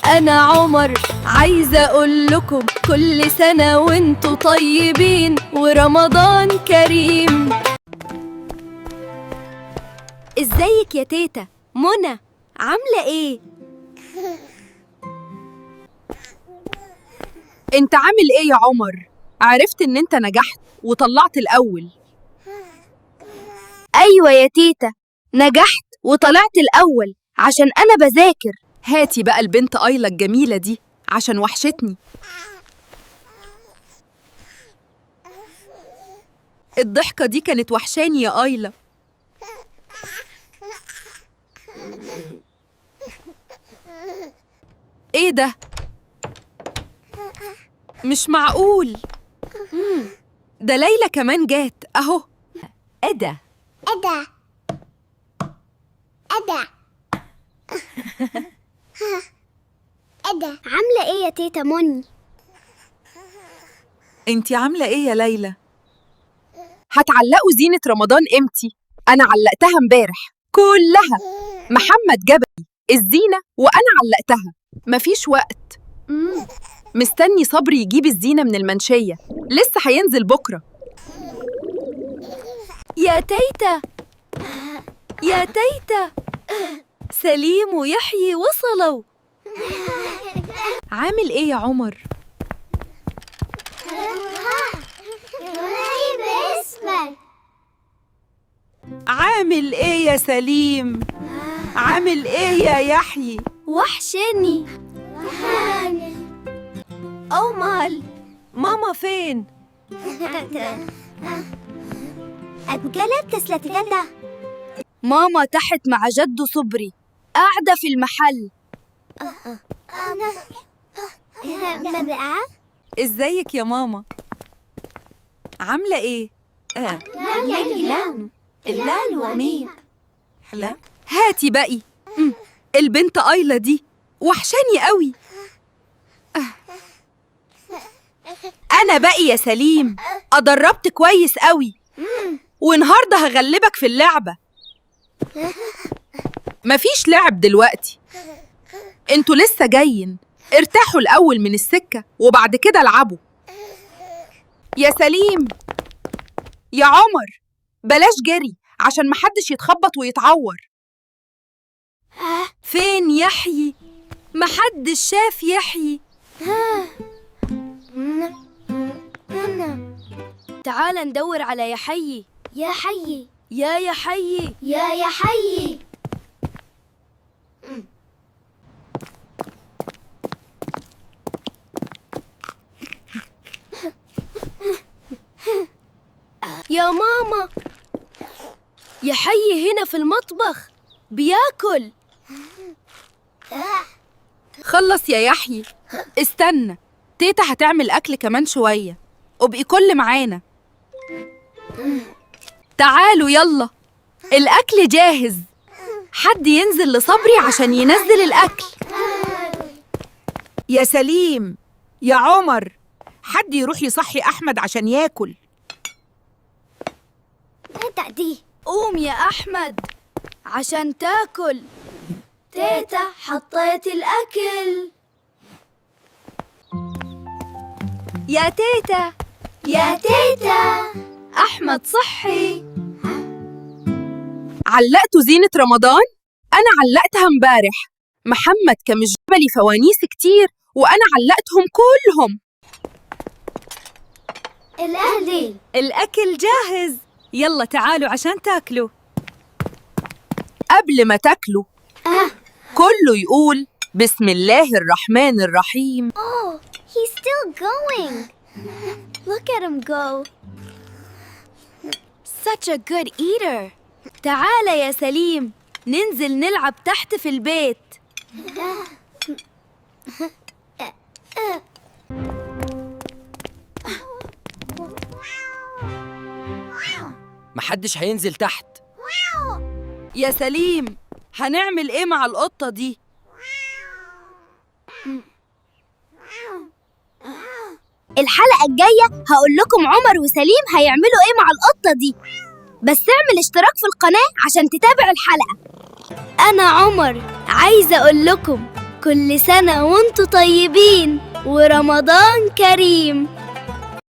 أنا عمر، عايزة أقول لكم كل سنة وانتوا طيبين ورمضان كريم. ازيك يا تيتا منى؟ عاملة ايه؟ انت عامل ايه يا عمر؟ عرفت ان انت نجحت وطلعت الأول. أيوة يا تيتا، نجحت وطلعت الأول عشان أنا بذاكر. هاتي بقى البنت آيلا الجميلة دي عشان وحشتني. الضحكة دي كانت وحشاني يا آيلا. ايه ده؟ مش معقول. ده ليلى كمان جات اهو. ايه ده؟ عاملة ايه يا تيتا مني؟ انتي عاملة ايه يا ليلى؟ هتعلقوا زينة رمضان امتى؟ انا علقتها امبارح كلها. محمد جبلي الزينة وانا علقتها، مفيش وقت. مستني صبري يجيب الزينة من المنشية، لسه هينزل بكرة. يا تيتا يا تيتا، سليم ويحيي وصلوا. عامل ايه يا عمر؟ عامل ايه يا سليم؟ عامل ايه يا يحيي؟ وحشني. أمال ماما فين؟ ماما تحت مع جدو صبري، قاعدة في المحل. ازيك يا ماما؟ عاملة ايه؟ هاتي باقي. البنت آيلا دي وحشاني قوي. أنا باقي يا سليم، أدربت كويس قوي والنهاردة هغلبك في اللعبة. مفيش لعب دلوقتي، انتوا لسه جايين، ارتاحوا الأول من السكة وبعد كده العبوا. يا سليم يا عمر، بلاش جري عشان محدش يتخبط ويتعور. فين يحيي؟ محدش شاف يحيي. تعال ندور على يحيي. يا حيي يا يحيي يا يحيي. يا ماما، يحيي هنا في المطبخ بياكل. خلص يا يحيي، استنى، تيتا هتعمل أكل كمان شوية، ابقي كل معانا. تعالوا يلا، الأكل جاهز. حد ينزل لصبري عشان ينزل الأكل. يا سليم يا عمر، حد يروح يصحي أحمد عشان ياكل. قوم يا أحمد عشان تاكل. تيتا حطيت الأكل. يا تيتا يا تيتا، أحمد صحي. علقتوا زينة رمضان؟ أنا علقتها امبارح. محمد كان مش جبلي فوانيس كتير وأنا علقتهم كلهم. الأكل جاهز، يلا تعالوا عشان تاكلوا. قبل ما تاكلوا كله يقول بسم الله الرحمن الرحيم. Oh, he's still going. Look at him go. Such a good eater. تعالى يا سليم، ننزل نلعب تحت في البيت. محدش هينزل تحت. يا سليم، هنعمل ايه مع القطة دي؟ الحلقة الجاية هقول لكم عمر وسليم هيعملوا ايه مع القطة دي، بس اعمل اشتراك في القناة عشان تتابع الحلقة. أنا عمر، عايزة أقول لكم كل سنة وانتوا طيبين ورمضان كريم.